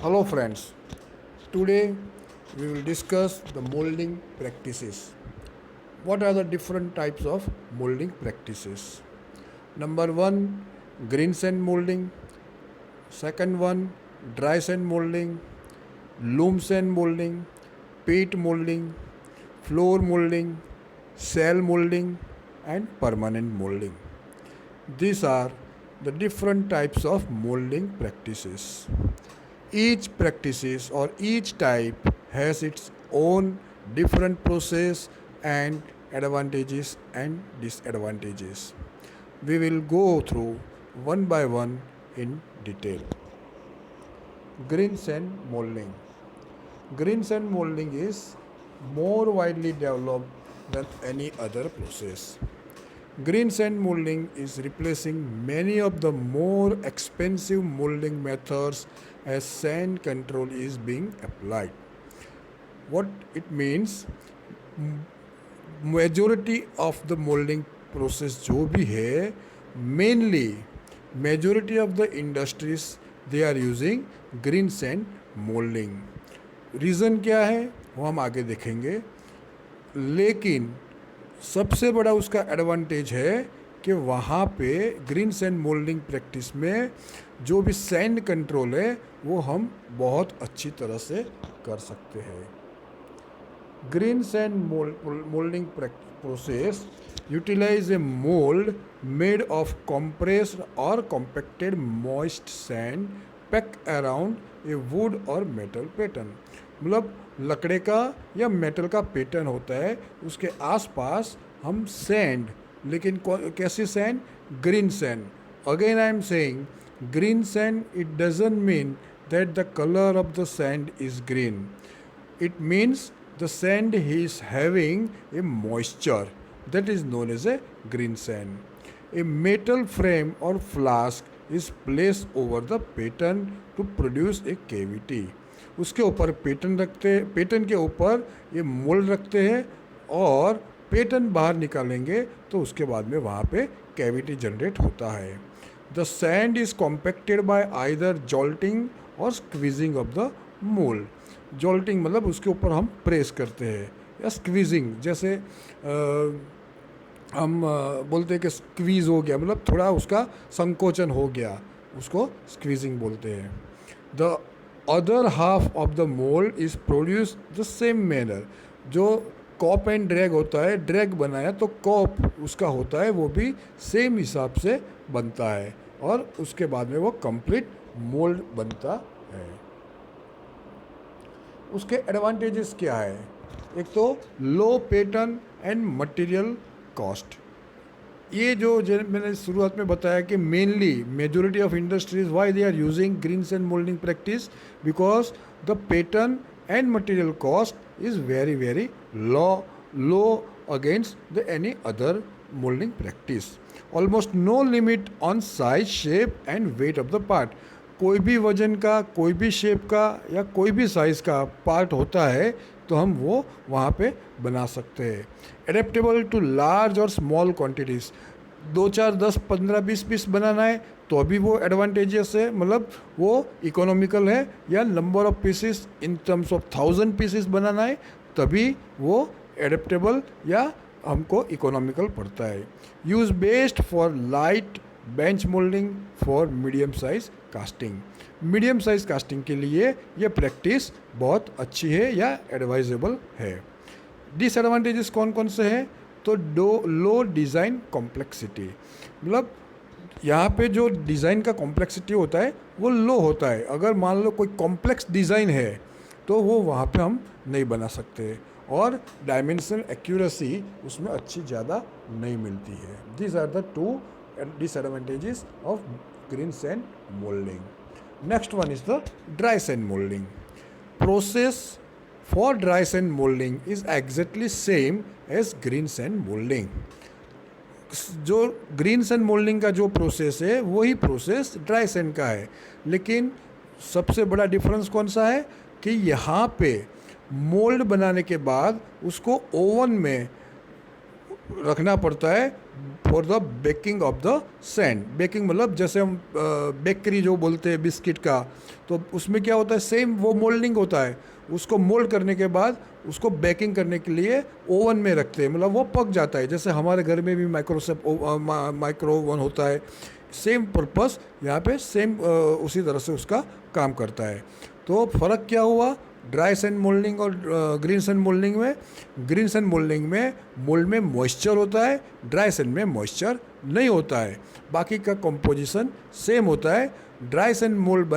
Hello friends, today we will discuss the molding practices. What are the different types of molding practices? Number 1, green sand molding. Second one, dry sand molding, loom sand molding, peat molding, floor molding, cell molding and permanent molding. These are the different types of molding practices. Each practices or each type has its own different process and advantages and disadvantages. We will go through one by one in detail. Green sand molding. Green sand molding is more widely developed than any other process. Green sand molding is replacing many of the more expensive molding methods as sand control is being applied. What it means, majority of the molding process जो भी है, mainly majority of the industries they are using green sand molding. Reason क्या है वो हम आगे देखेंगे, लेकिन सबसे बड़ा उसका एडवांटेज है कि वहाँ पे ग्रीन सैंड मोल्डिंग प्रैक्टिस में जो भी सैंड कंट्रोल है वो हम बहुत अच्छी तरह से कर सकते हैं. Green sand molding process utilize a mold made of compressed और compacted moist sand pack around a wood और मेटल पैटर्न. मतलब लकड़े का या मेटल का पैटर्न होता है, उसके आसपास हम सैंड, लेकिन कैसी sand? Green sand. Again I am saying green sand, it doesn't mean that the colour of the sand is green. It means the sand is having a moisture, that is known as a green sand. A metal frame or flask is placed over the pattern to produce a cavity. उसके ऊपर pattern रखते हैं, pattern के ऊपर ये mould रखते हैं और पैटर्न बाहर निकालेंगे तो उसके बाद में वहाँ पे कैविटी जनरेट होता है. The sand is compacted by either jolting और squeezing of the mould. Jolting मतलब उसके ऊपर हम प्रेस करते हैं, या स्क्वीजिंग जैसे हम बोलते हैं कि स्क्वीज हो गया, मतलब थोड़ा उसका संकोचन हो गया, उसको स्क्वीजिंग बोलते हैं. The other half of the mould is produce the same manner. जो कॉप एंड ड्रैग होता है, ड्रैग बनाया तो कॉप उसका होता है, वो भी सेम हिसाब से बनता है और उसके बाद में वो कंप्लीट मोल्ड बनता है. उसके एडवांटेजेस क्या है? एक तो low pattern and material cost. ये जो मैंने शुरुआत में बताया कि mainly majority of industries why they are using green sand molding practice, because the pattern and material cost is very very low against the any other molding practice. Almost no limit on size, shape and weight of the part. कोई भी वजन का, कोई भी shape का या कोई भी साइज़ का पार्ट होता है तो हम वो वहाँ पे बना सकते हैं. एडेप्टेबल टू लार्ज और स्मॉल क्वांटिटीज़. 2 4 10 15 20 पीस बनाना है तो अभी वो एडवांटेजेस है, मतलब वो इकोनॉमिकल है. या number of pieces in terms of 1000 pieces बनाना है तभी वो एडेप्टेबल या हमको इकोनॉमिकल पड़ता है. Use best for light bench moulding for medium size casting. Medium size casting के लिए ये प्रैक्टिस बहुत अच्छी है या एडवाइजेबल है. डिसएडवांटेजेस कौन कौन से हैं? तो लो डिज़ाइन कॉम्प्लेक्सिटी. मतलब यहाँ पे जो डिज़ाइन का कॉम्प्लेक्सिटी होता है वो लो होता है. अगर मान लो कोई कॉम्प्लेक्स डिज़ाइन है तो वो वहाँ पे हम नहीं बना सकते और डायमेंशनल एक्यूरेसी उसमें अच्छी ज़्यादा नहीं मिलती है. These are the two disadvantages of green sand molding. Next one is the dry sand molding. Process for dry sand molding is exactly same as green sand molding. जो ग्रीन सैंड मोल्डिंग का जो process है वही process dry sand का है, लेकिन सबसे बड़ा डिफरेंस कौन सा है कि यहाँ पे मोल्ड बनाने के बाद उसको ओवन में रखना पड़ता है for the baking of the sand. Baking मतलब जैसे हम बेकरी जो बोलते हैं बिस्किट का, तो उसमें क्या होता है, सेम वो मोल्डिंग होता है। उसको मोल्ड करने के बाद उसको बेकिंग करने के लिए ओवन में रखते हैं, मतलब वो पक जाता है। जैसे हमारे घर में भी माइक्रो ओवन होता है, सेम पर्पस यहाँ पे सेम उसी तरह से उसका काम करता है। तो फ़र्क क्या हुआ ड्राई सैंड मोल्डिंग और ग्रीन सैंड मोल्डिंग में? ग्रीन सैंड मोल्डिंग में मोल्ड में मॉइस्चर होता है, ड्राई सैंड में मॉइस्चर नहीं होता है, बाकी का कंपोजिशन सेम होता है। ड्राई सैंड मोल्ड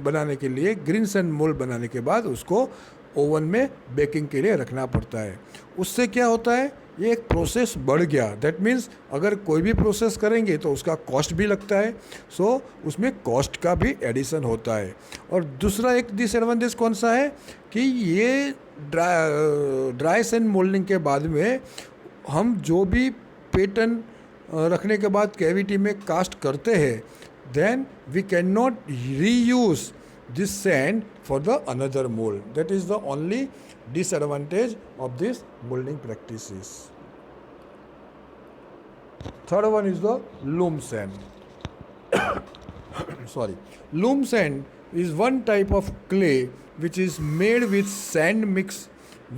बनाने के लिए, ग्रीन सैंड मोल्ड बनाने के बाद उसको ओवन में बेकिंग के लिए रखना पड़ता है। उससे क्या होता है, ये एक प्रोसेस बढ़ गया। दैट मीन्स अगर कोई भी प्रोसेस करेंगे तो उसका कॉस्ट भी लगता है, सो उसमें कॉस्ट का भी एडिशन होता है। और दूसरा एक डिसएडवांटेज कौन सा है कि ये ड्राई सैंड मोल्डिंग के बाद में हम जो भी पैटर्न रखने के बाद कैविटी में कास्ट करते हैं, then we cannot reuse this sand for the another mold. That is the only disadvantage of this molding practices. Third one is the loam sand. Sorry. Loam sand is one type of clay which is made with sand mixed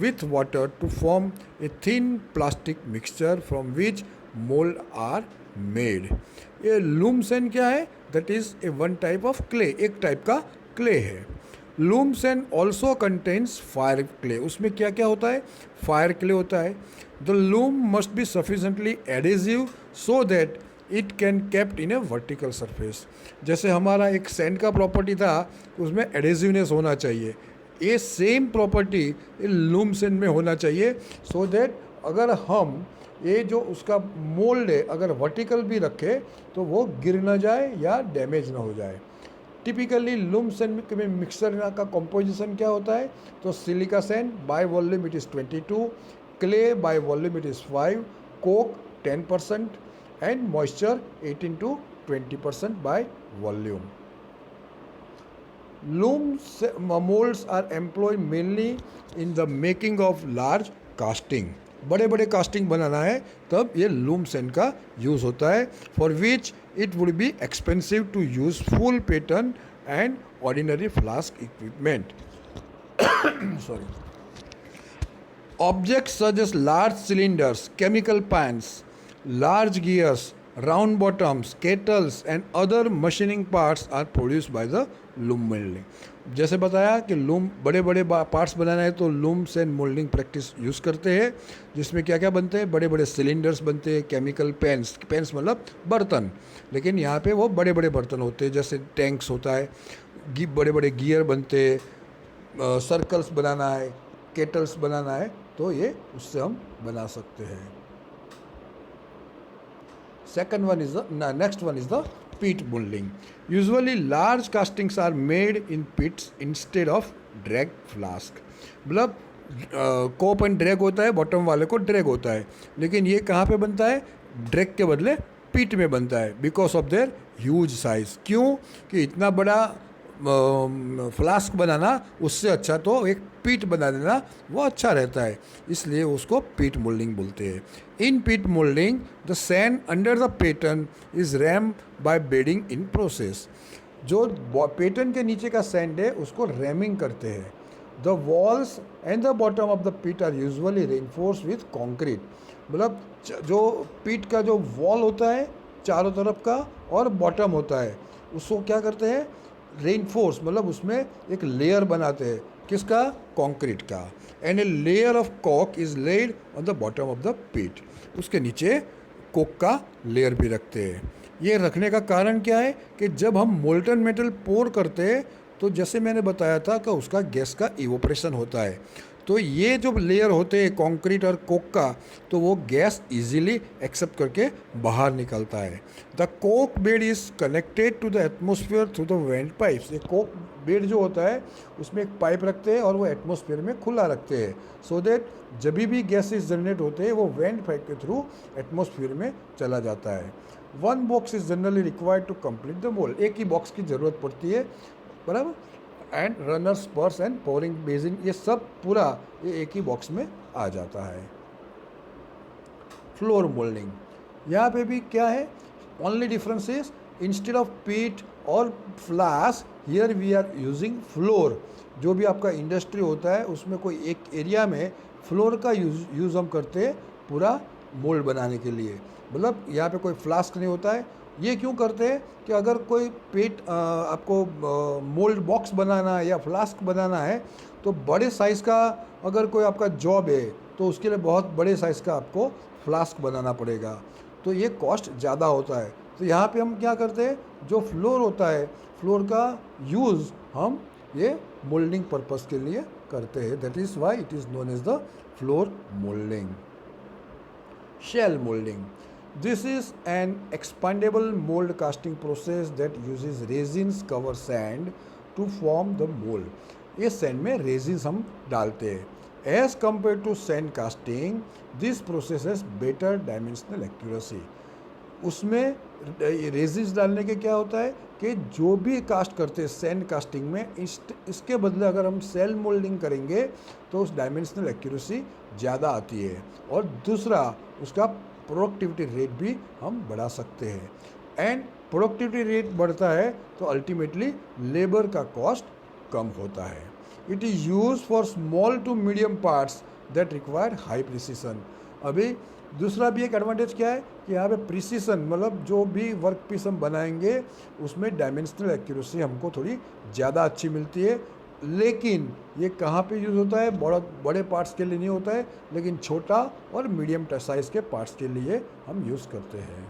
with water to form a thin plastic mixture from which mold are made. ये loom sand क्या है? That is a one type of clay, एक type का clay है। Loom sand also contains fire clay. उसमें क्या क्या होता है? फायर क्ले होता है। The loom must be sufficiently adhesive so that it can kept in A vertical surface. जैसे हमारा एक सैंड का प्रॉपर्टी था, उसमें एडेसिवनेस होना चाहिए, ये सेम प्रॉपर्टी लूम सैंड में होना चाहिए, सो दैट अगर हम ये जो उसका मोल्ड है अगर वर्टिकल भी रखे तो वो गिर ना जाए या डैमेज ना हो जाए। टिपिकली लूम सैंड में मिक्सचर का कंपोजिशन क्या होता है? तो silica sand by volume it is 22, clay by volume it is 5, Coke 10% and moisture 18 to 20% by volume. Loom molds are employed mainly in the making of large casting. बड़े बड़े casting बनाना है तब ये लूम सैंड का use होता है, for which it would be expensive to use full pattern and ordinary flask equipment. Sorry. Objects such as large cylinders, chemical pans, large gears, round bottoms, kettles and other machining parts are produced by the loom molding. जैसे बताया कि loom बड़े बड़े parts बनाना है तो loom sand molding practice use करते हैं, जिसमें क्या क्या बनते हैं? बड़े बड़े सिलेंडर्स बनते हैं, केमिकल पैंस, पैंस मतलब बर्तन, लेकिन यहाँ पे वो बड़े बड़े बर्तन होते हैं, जैसे टैंक्स होता है, बड़े बड़े गियर बनते हैं, सर्कल्स बनाना है, केटल्स बनाना है, तो ये उससे हम बना सकते हैं। Next one is the peat molding. Usually large castings are made in pits instead of drag flask. मतलब कोप एंड ड्रैग होता है, बॉटम वाले को ड्रैग होता है, लेकिन ये कहाँ पे बनता है? ड्रैग के बदले पीट में बनता है, because of their huge size. क्यों? कि इतना बड़ा फ्लास्क बनाना उससे अच्छा तो एक पीट बना देना वो अच्छा रहता है, इसलिए उसको पीट मोल्डिंग बोलते हैं। In pit moulding the sand under the pattern is ram by bedding in process. जो पैटर्न के नीचे का सैंड है उसको रैमिंग करते हैं। The walls and the bottom of the pit are usually reinforce with concrete. मतलब जो पीट का जो वॉल होता है चारों तरफ का और बॉटम होता है, उसको क्या करते हैं? रेनफोर्स, मतलब उसमें एक लेयर बनाते हैं, किसका? कंक्रीट का। And a layer of coke is laid on the bottom of the pit. उसके नीचे कोक का लेयर भी रखते हैं। ये रखने का कारण क्या है कि जब हम मोल्टन मेटल पोर करते हैं तो जैसे मैंने बताया था कि उसका गैस का इवोपरेशन होता है, तो ये जो लेयर होते हैं कंक्रीट और कोक का, तो वो गैस इजीली एक्सेप्ट करके बाहर निकलता है। The coke bed is connected to the atmosphere through the vent pipes. ये कोक बेड जो होता है उसमें एक पाइप रखते हैं और वो एटमोसफियर में खुला रखते हैं, सो दैट जब भी गैसेस जनरेट होते हैं वो वेंट पाइप के थ्रू एटमोसफियर में चला जाता है। One box is generally required to complete the mold. एक ही बॉक्स की ज़रूरत पड़ती है, बराबर। And runners, sprues and pouring basin, ये सब पूरा ये एक ही बॉक्स में आ जाता है। Floor molding. यहाँ पे भी क्या है, only difference is instead of pit और flask here we are using floor. जो भी आपका इंडस्ट्री होता है उसमें कोई एक एरिया में फ्लोर का यूज़ हम करते हैं पूरा मोल्ड बनाने के लिए, मतलब यहाँ पे कोई फ्लास्क नहीं होता है। ये क्यों करते हैं कि अगर कोई आपको मोल्ड बॉक्स बनाना है या फ्लास्क बनाना है तो बड़े साइज़ का अगर कोई आपका जॉब है तो उसके लिए बहुत बड़े साइज़ का आपको फ्लास्क बनाना पड़ेगा, तो ये कॉस्ट ज़्यादा होता है। तो यहाँ पे हम क्या करते हैं, जो फ्लोर होता है फ्लोर का यूज़ हम ये मोल्डिंग पर्पस के लिए करते हैं। That is why it is known as the floor molding. Shell molding, this is an expandable mold casting process that uses resins cover sand to form the mold. ये sand में resins हम डालते हैं। As compare to sand casting this process has better dimensional accuracy. उसमें resins डालने के क्या होता है कि जो भी कास्ट करते हैं सैंड कास्टिंग में, इसके बदले अगर हम सेल मोल्डिंग करेंगे तो उस डायमेंशनल एक्यूरेसी ज़्यादा आती है, और दूसरा उसका प्रोडक्टिविटी रेट भी हम बढ़ा सकते हैं। एंड प्रोडक्टिविटी रेट बढ़ता है तो अल्टीमेटली लेबर का कॉस्ट कम होता है। It is use for small to medium parts that require high precision. अभी दूसरा भी एक एडवांटेज क्या है कि यहाँ पे प्रिसीजन, मतलब जो भी वर्क पीस हम बनाएंगे उसमें डायमेंशनल एक्यूरेसी हमको थोड़ी ज़्यादा अच्छी मिलती है। लेकिन ये कहाँ पे यूज़ होता है, बड़े पार्ट्स के लिए नहीं होता है, लेकिन छोटा और मीडियम साइज़ के पार्ट्स के लिए हम यूज़ करते हैं।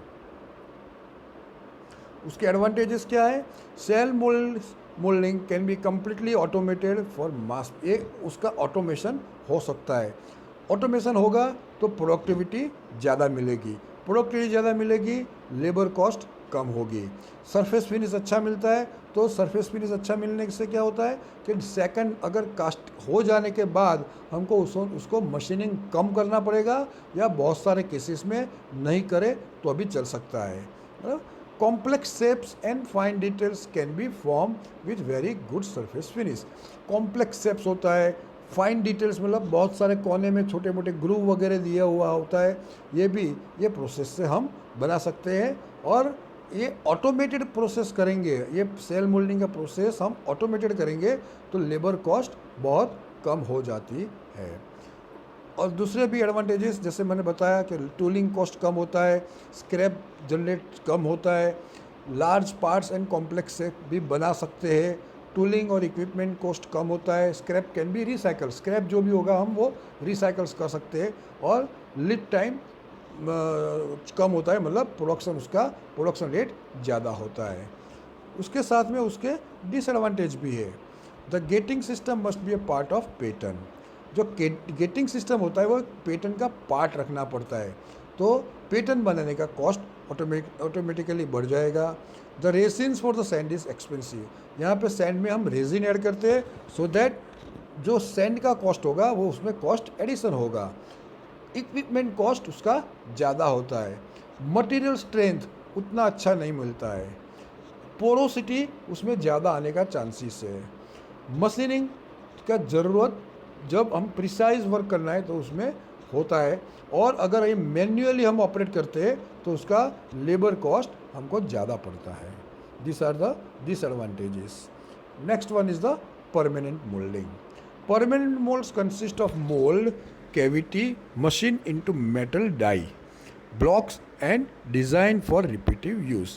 उसके एडवांटेजेस क्या है, shell molding can be completely automated for mass. ये उसका ऑटोमेशन हो सकता है। ऑटोमेशन होगा तो प्रोडक्टिविटी ज़्यादा मिलेगी, प्रोडक्टिविटी ज़्यादा मिलेगी, लेबर कॉस्ट कम होगी, सरफेस फिनिश अच्छा मिलता है। तो सरफेस फिनिश अच्छा मिलने से क्या होता है कि सेकंड अगर कास्ट हो जाने के बाद हमको उसको मशीनिंग कम करना पड़ेगा, या बहुत सारे केसेस में नहीं करे तो अभी चल सकता है। Complex shapes and fine details can be form with very good surface finish. Complex shapes होता है, फाइन डिटेल्स मतलब बहुत सारे कोने में छोटे मोटे ग्रूव वगैरह दिया हुआ होता है, ये प्रोसेस से हम बना सकते हैं। और ये ऑटोमेटेड प्रोसेस करेंगे, ये सेल मोल्डिंग का प्रोसेस हम ऑटोमेटेड करेंगे तो लेबर कॉस्ट बहुत कम हो जाती है। और दूसरे भी एडवांटेजेस जैसे मैंने बताया कि टूलिंग कॉस्ट कम होता है, स्क्रैप जनरेट कम होता है, लार्ज पार्ट्स एंड कॉम्प्लेक्स से भी बना सकते हैं, टूलिंग और इक्विपमेंट कॉस्ट कम होता है, scrap can be recycle, scrap जो भी होगा हम वो रिसाइकल्स कर सकते हैं, और लीड टाइम कम होता है, मतलब प्रोडक्शन रेट ज़्यादा होता है। उसके साथ में उसके डिसएडवांटेज भी है। The getting system must be A part of pattern. जो गेटिंग सिस्टम होता है वो पैटर्न का पार्ट रखना पड़ता है, तो पैटर्न बनाने का कॉस्ट ऑटोमेटिकली बढ़ जाएगा। The resins for the sand is expensive. यहाँ पे सैंड में हम रेजिन ऐड करते हैं सो दैट जो सैंड का कॉस्ट होगा वो उसमें कॉस्ट एडिशन होगा। इक्विपमेंट कॉस्ट उसका ज़्यादा होता है, मटेरियल स्ट्रेंथ उतना अच्छा नहीं मिलता है, पोरोसिटी उसमें ज़्यादा आने का चांसेस है। मशीनिंग का ज़रूरत जब हम प्रिसाइज वर्क करना है तो उसमें होता है, और अगर ये मैन्युअली हम ऑपरेट करते हैं तो उसका लेबर कॉस्ट हमको ज़्यादा पड़ता है। This are the disadvantages. Next one is the permanent molding. Permanent molds consist of mold cavity machine into metal die blocks and design for repeative use।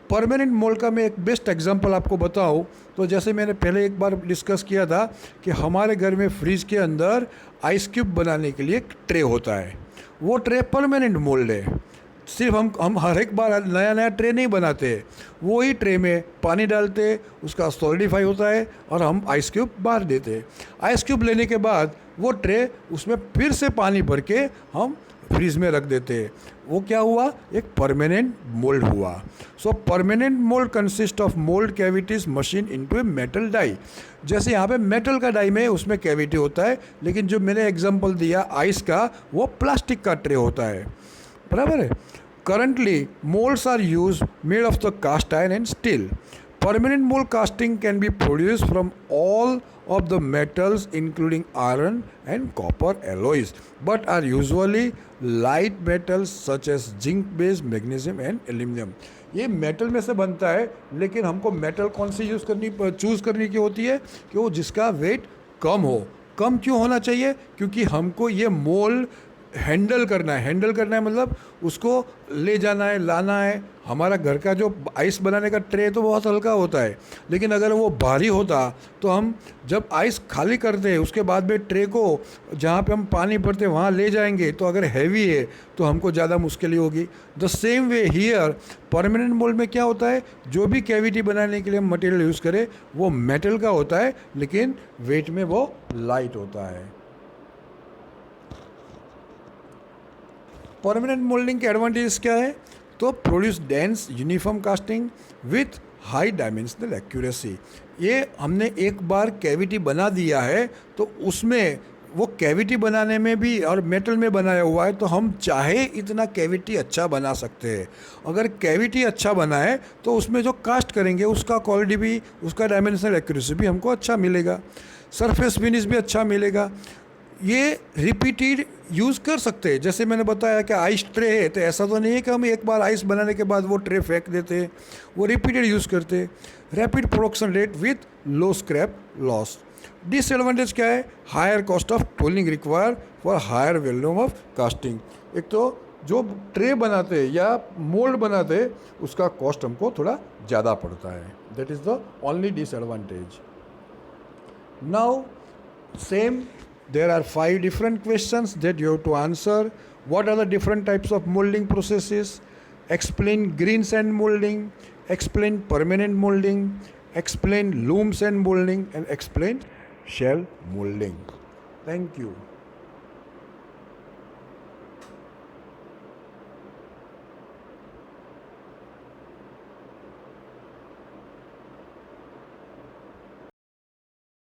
Permanent mould का मैं एक बेस्ट एग्जांपल आपको बताऊं तो जैसे मैंने पहले एक बार डिस्कस किया था कि हमारे घर में फ्रिज के अंदर आइस क्यूब बनाने के लिए एक ट्रे होता है, वो ट्रे परमानेंट मोल्ड है। सिर्फ हम हर एक बार नया ट्रे नहीं बनाते, वो ही ट्रे में पानी डालते, उसका सॉलिडिफाई होता है और हम आइस क्यूब बाहर देते। आइस क्यूब लेने के बाद वो ट्रे उसमें फिर से पानी भर के हम फ्रीज में रख देते। वो क्या हुआ, एक परमानेंट मोल्ड हुआ। So permanent mold consist of mold cavities machine into a metal die. जैसे यहाँ पे मेटल का डाई में उसमें कैविटी होता है, लेकिन जो मैंने एग्जांपल दिया आइस का वो प्लास्टिक का ट्रे होता है, बराबर है। Currently molds are use made of the cast iron and steel. Permanent mold casting can be produced from all of the metals including iron and copper alloys, but are usually light metals such as zinc based magnesium and aluminum. ये metal में से बनता है, लेकिन हमको metal कौन सी choose करने की होती है कि वो जिसका वेट कम हो. कम क्यों होना चाहिए? क्योंकि हमको ये मोल्ड हैंडल करना है मतलब उसको ले जाना है, लाना है. हमारा घर का जो आइस बनाने का ट्रे तो बहुत हल्का होता है, लेकिन अगर वो भारी होता तो हम जब आइस खाली करते हैं उसके बाद में ट्रे को जहाँ पे हम पानी भरते हैं वहाँ ले जाएंगे, तो अगर हैवी है तो हमको ज़्यादा मुश्किल होगी. The same way here permanent mould में क्या होता है, जो भी कैविटी बनाने के लिए हम मटेरियल यूज़ करें वो मेटल का होता है, लेकिन वेट में वो लाइट होता है. परमानेंट मोल्डिंग के एडवांटेज क्या है? तो produce dense uniform casting with high dimensional accuracy. ये हमने एक बार कैविटी बना दिया है तो उसमें वो कैविटी बनाने में भी और मेटल में बनाया हुआ है, तो हम चाहे इतना कैविटी अच्छा बना सकते हैं. अगर कैविटी अच्छा बना है तो उसमें जो कास्ट करेंगे उसका क्वालिटी भी, उसका डायमेंशनल एक्यूरेसी भी हमको अच्छा मिलेगा, सरफेस फिनिश भी अच्छा मिलेगा. ये रिपीटेड यूज़ कर सकते हैं. जैसे मैंने बताया कि आइस ट्रे है, तो ऐसा तो नहीं है कि हम एक बार आइस बनाने के बाद वो ट्रे फेंक देते हैं, वो रिपीटेड यूज़ करते हैं. Rapid production rate with low scrap loss. Disadvantage क्या है? Higher cost of tooling require for higher volume of casting. एक तो जो ट्रे बनाते हैं या मोल्ड बनाते हैं उसका कॉस्ट हमको थोड़ा ज़्यादा पड़ता है. That is the only disadvantage. Now same, there are 5 different questions that you have to answer. What are the different types of molding processes? Explain green sand molding, explain permanent molding, explain loom sand molding, and explain shell molding. Thank you.